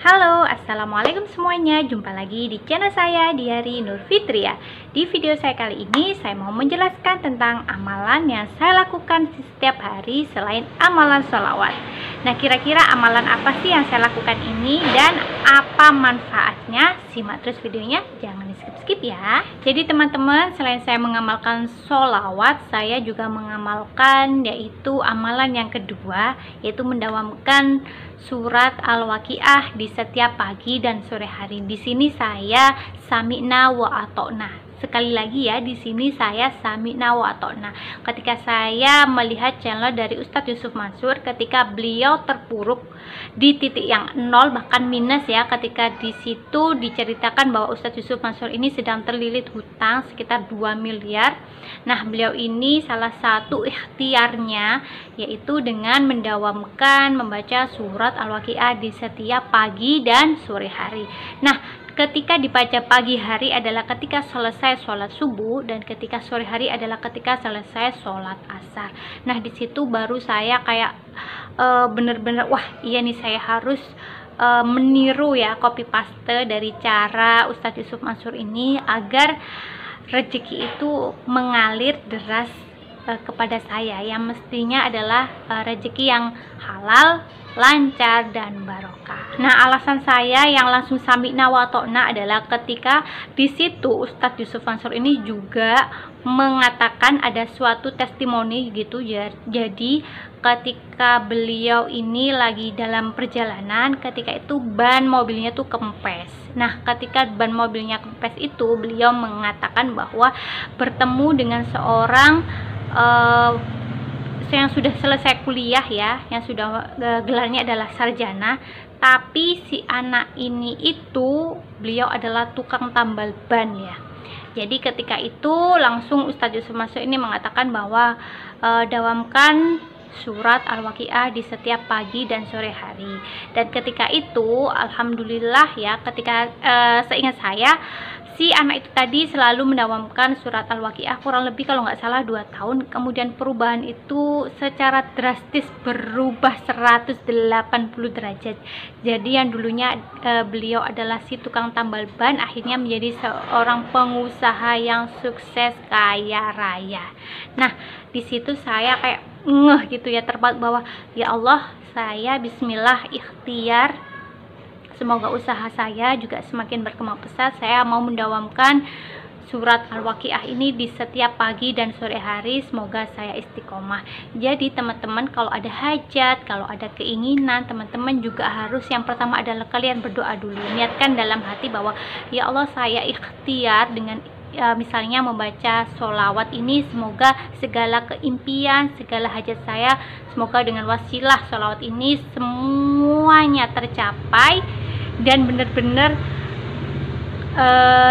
Halo, assalamualaikum semuanya. Jumpa lagi di channel saya Diari Nur Fitria. Di video saya kali ini, saya mau menjelaskan tentang amalan yang saya lakukan setiap hari selain amalan sholawat. Nah, kira-kira amalan apa sih yang saya lakukan ini dan apa manfaatnya? Simak terus videonya, jangan di skip-skip ya. Jadi teman-teman, selain saya mengamalkan sholawat, saya juga mengamalkan yaitu amalan yang kedua, yaitu mendawamkan surat Al-Waqiah di setiap pagi dan sore hari. Di sini saya sami'na wa ata'na. Sekali lagi ya, di sini saya sami'na wa ata'na. Ketika saya melihat channel dari Ustadz Yusuf Mansur, ketika beliau terpuruk di titik yang nol bahkan minus ya, ketika di situ diceritakan bahwa Ustadz Yusuf Mansur ini sedang terlilit hutang sekitar 2 miliar. Nah, beliau ini salah satu ikhtiarnya yaitu dengan mendawamkan membaca surat Al-Waqiah di setiap pagi dan sore hari. Nah, ketika dibaca pagi hari adalah ketika selesai sholat subuh, dan ketika sore hari adalah ketika selesai sholat asar. Nah, di situ baru saya kayak bener-bener wah iya nih, saya harus meniru ya, copy paste dari cara Ustadz Yusuf Mansur ini agar rezeki itu mengalir deras kepada saya, yang mestinya adalah rezeki yang halal, lancar, dan barokah. Nah, alasan saya yang langsung sami'na wa ata'na adalah ketika di situ Ustadz Yusuf Mansur ini juga mengatakan ada suatu testimoni gitu ya. Jadi ketika beliau ini lagi dalam perjalanan, ketika itu ban mobilnya tuh kempes. Nah, ketika ban mobilnya kempes itu, beliau mengatakan bahwa bertemu dengan seorang yang sudah selesai kuliah ya, yang sudah gelarnya adalah sarjana, tapi si anak ini itu beliau adalah tukang tambal ban ya. Jadi ketika itu langsung Ustadz Yusuf Mansur ini mengatakan bahwa dawamkan surat Al-Waqiah di setiap pagi dan sore hari. Dan ketika itu alhamdulillah ya, ketika seingat saya si anak itu tadi selalu mendawamkan surat Al-Waqiah kurang lebih kalau nggak salah 2 tahun. Kemudian perubahan itu secara drastis berubah 180 derajat. Jadi yang dulunya beliau adalah si tukang tambal ban, akhirnya menjadi seorang pengusaha yang sukses kaya raya. Nah, di situ saya kayak ngeh gitu ya, terpaut bahwa ya Allah, saya bismillah ikhtiar, semoga usaha saya juga semakin berkembang pesat. Saya mau mendawamkan surat Al-Waqiah ini di setiap pagi dan sore hari. Semoga saya istiqomah. Jadi teman-teman, kalau ada hajat, kalau ada keinginan, teman-teman juga harus yang pertama adalah kalian berdoa dulu. Niatkan dalam hati bahwa ya Allah, saya ikhtiar dengan misalnya membaca sholawat ini, semoga segala keimpian, segala hajat saya, semoga dengan wasilah sholawat ini semuanya tercapai dan benar-benar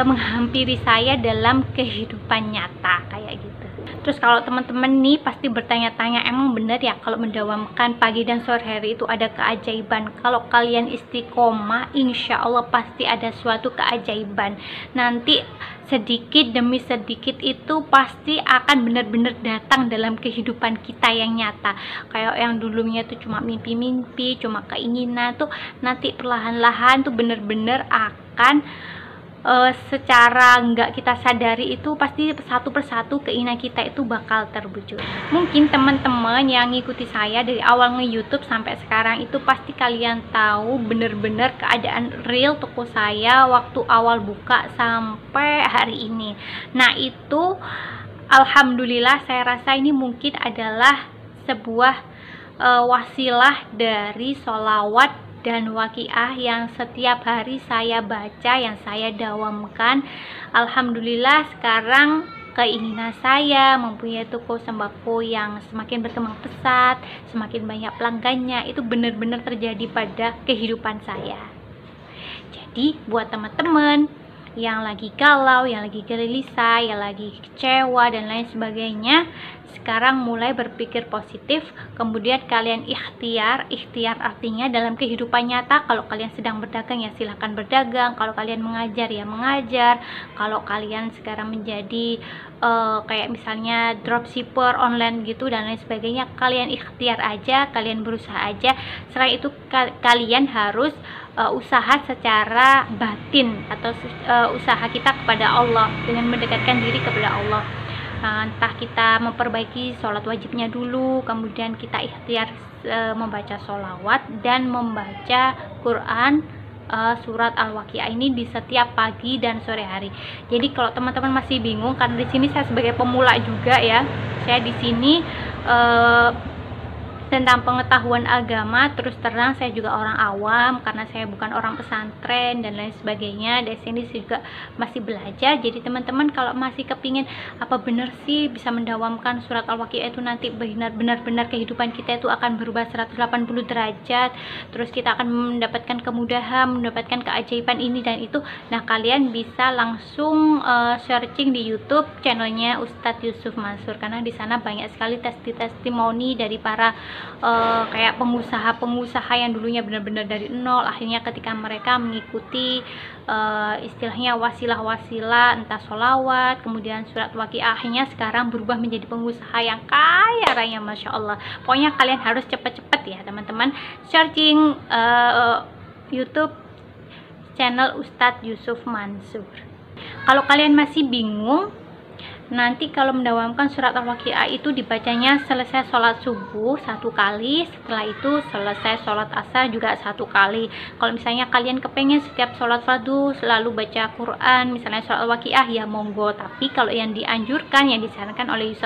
menghampiri saya dalam kehidupan nyata kayak gitu. Terus kalau teman-teman nih pasti bertanya-tanya, emang benar ya kalau mendawamkan pagi dan sore hari itu ada keajaiban? Kalau kalian istiqomah, insya Allah pasti ada suatu keajaiban. Nanti sedikit demi sedikit itu pasti akan benar-benar datang dalam kehidupan kita yang nyata. Kayak yang dulunya tuh cuma mimpi-mimpi, cuma keinginan, tuh nanti perlahan-lahan tuh benar-benar akan secara nggak kita sadari itu pasti satu persatu keinginan kita itu bakal terwujud. Mungkin teman-teman yang ngikuti saya dari awal nge-YouTube sampai sekarang itu pasti kalian tahu bener-bener keadaan real toko saya waktu awal buka sampai hari ini. Nah, itu alhamdulillah saya rasa ini mungkin adalah sebuah wasilah dari sholawat dan waqiah yang setiap hari saya baca, yang saya dawamkan. Alhamdulillah sekarang keinginan saya mempunyai toko sembako yang semakin berkembang pesat, semakin banyak pelanggannya, itu benar-benar terjadi pada kehidupan saya. Jadi buat teman-teman yang lagi galau, yang lagi gelisah, yang lagi kecewa dan lain sebagainya, sekarang mulai berpikir positif, kemudian kalian ikhtiar. Ikhtiar artinya dalam kehidupan nyata, kalau kalian sedang berdagang ya silahkan berdagang, kalau kalian mengajar ya mengajar, kalau kalian sekarang menjadi kayak misalnya dropshipper online gitu dan lain sebagainya, kalian ikhtiar aja, kalian berusaha aja. Selain itu kalian harus usaha secara batin atau usaha kita kepada Allah dengan mendekatkan diri kepada Allah. Entah kita memperbaiki sholat wajibnya dulu, kemudian kita ikhtiar membaca sholawat dan membaca Quran surat Al-Waqiah ini di setiap pagi dan sore hari. Jadi kalau teman-teman masih bingung, karena di sini saya sebagai pemula juga ya, saya di sini tentang pengetahuan agama terus terang saya juga orang awam karena saya bukan orang pesantren dan lain sebagainya. Dari sini juga masih belajar. Jadi teman-teman kalau masih kepingin apa benar sih bisa mendawamkan surat Al-Waqiah itu nanti benar-benar kehidupan kita itu akan berubah 180 derajat, terus kita akan mendapatkan kemudahan, mendapatkan keajaiban ini dan itu. Nah, kalian bisa langsung searching di YouTube channelnya Ustadz Yusuf Mansur, karena di sana banyak sekali testimoni dari para kayak pengusaha yang dulunya benar-benar dari nol, akhirnya ketika mereka mengikuti istilahnya wasilah-wasilah, entah sholawat, kemudian surat Waqiah, akhirnya sekarang berubah menjadi pengusaha yang kaya raya, Masya Allah. Pokoknya kalian harus cepet-cepet ya teman-teman searching YouTube channel Ustadz Yusuf Mansur. Kalau kalian masih bingung, nanti kalau mendawamkan surat Al-Waqiah itu dibacanya selesai sholat subuh 1 kali, setelah itu selesai sholat asar juga 1 kali. Kalau misalnya kalian kepengen setiap sholat fardu selalu baca Quran, misalnya surat Al-Waqiah, ya monggo. Tapi kalau yang dianjurkan, yang disarankan oleh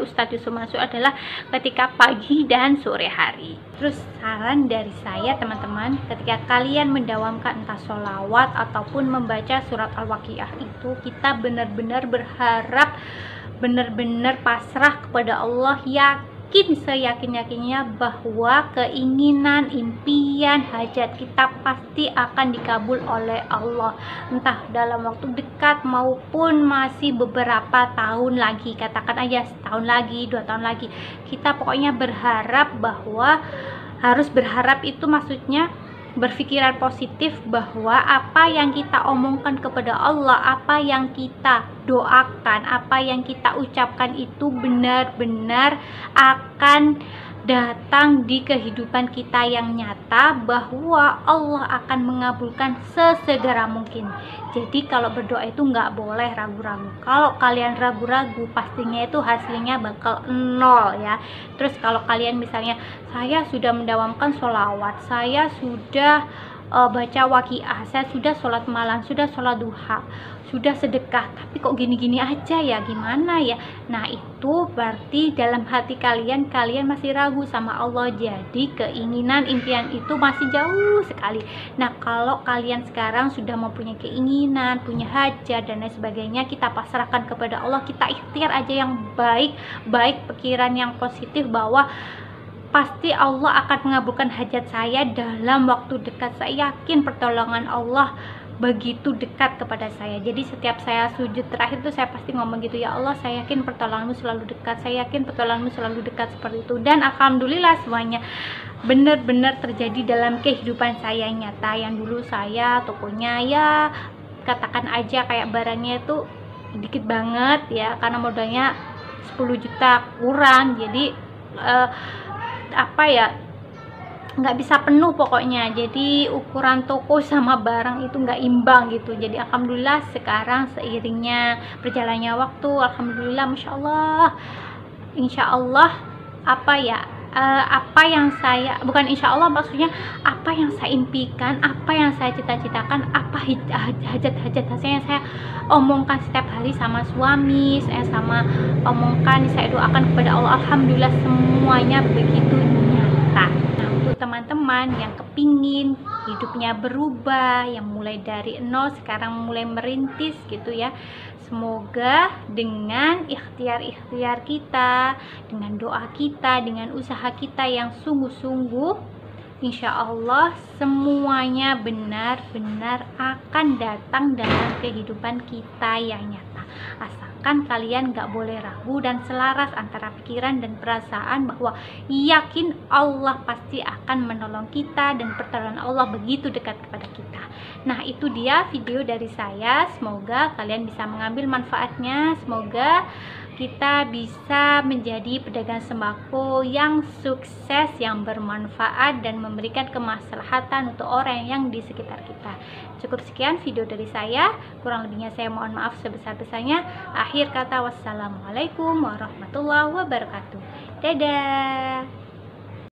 Ustadz Yusuf Mansur adalah ketika pagi dan sore hari. Terus saran dari saya teman-teman, ketika kalian mendawamkan entah sholawat ataupun membaca surat Al-Waqiah itu, kita benar-benar berharap, benar-benar pasrah kepada Allah, yakin seyakin-yakinnya bahwa keinginan, impian, hajat kita pasti akan dikabul oleh Allah, entah dalam waktu dekat maupun masih beberapa tahun lagi, katakan aja setahun lagi, 2 tahun lagi. Kita pokoknya berharap bahwa, harus berharap itu maksudnya berpikiran positif bahwa apa yang kita omongkan kepada Allah, apa yang kita doakan, apa yang kita ucapkan itu benar-benar akan datang di kehidupan kita yang nyata, bahwa Allah akan mengabulkan sesegera mungkin. Jadi kalau berdoa itu nggak boleh ragu-ragu. Kalau kalian ragu-ragu, pastinya itu hasilnya bakal nol ya. Terus kalau kalian misalnya, saya sudah mendawamkan sholawat, saya sudah baca Waqiah, saya sudah sholat malam, sudah sholat duha, sudah sedekah, tapi kok gini-gini aja ya, gimana ya? Nah, itu berarti dalam hati kalian masih ragu sama Allah. Jadi keinginan, impian itu masih jauh sekali. Nah, kalau kalian sekarang sudah mempunyai keinginan, punya hajat dan lain sebagainya, kita pasrahkan kepada Allah, kita ikhtiar aja yang baik pikiran yang positif bahwa pasti Allah akan mengabulkan hajat saya dalam waktu dekat. Saya yakin pertolongan Allah begitu dekat kepada saya. Jadi setiap saya sujud terakhir itu saya pasti ngomong gitu, ya Allah, saya yakin pertolonganmu selalu dekat, saya yakin pertolonganmu selalu dekat, seperti itu. Dan alhamdulillah semuanya benar-benar terjadi dalam kehidupan saya nyata. Yang dulu saya tokonya ya katakan aja kayak barangnya itu dikit banget ya, karena modalnya 10 juta kurang, jadi apa ya, nggak bisa penuh pokoknya. Jadi ukuran toko sama barang itu nggak imbang gitu. Jadi alhamdulillah sekarang seiringnya berjalannya waktu, alhamdulillah, masya Allah, insya Allah, apa yang saya, bukan insya Allah, maksudnya apa yang saya impikan, apa yang saya cita-citakan, apa hajat-hajat saya yang saya omongkan setiap hari sama suami, saya omongkan, saya doakan kepada Allah, alhamdulillah semuanya begitu nyata. Nah, untuk teman-teman yang kepingin hidupnya berubah, yang mulai dari nol sekarang mulai merintis gitu ya, semoga dengan ikhtiar kita, dengan doa kita, dengan usaha kita yang sungguh-sungguh, insya Allah semuanya benar-benar akan datang dalam kehidupan kita yang nyata. Asalkan kalian gak boleh ragu dan selaras antara pikiran dan perasaan bahwa yakin Allah pasti akan menolong kita dan pertolongan Allah begitu dekat kepada kita. Nah, itu dia video dari saya. Semoga kalian bisa mengambil manfaatnya. Semoga kita bisa menjadi pedagang sembako yang sukses, yang bermanfaat dan memberikan kemaslahatan untuk orang yang di sekitar kita. Cukup sekian video dari saya, kurang lebihnya saya mohon maaf sebesar-besarnya. Akhir kata, wassalamualaikum warahmatullahi wabarakatuh. Dadah.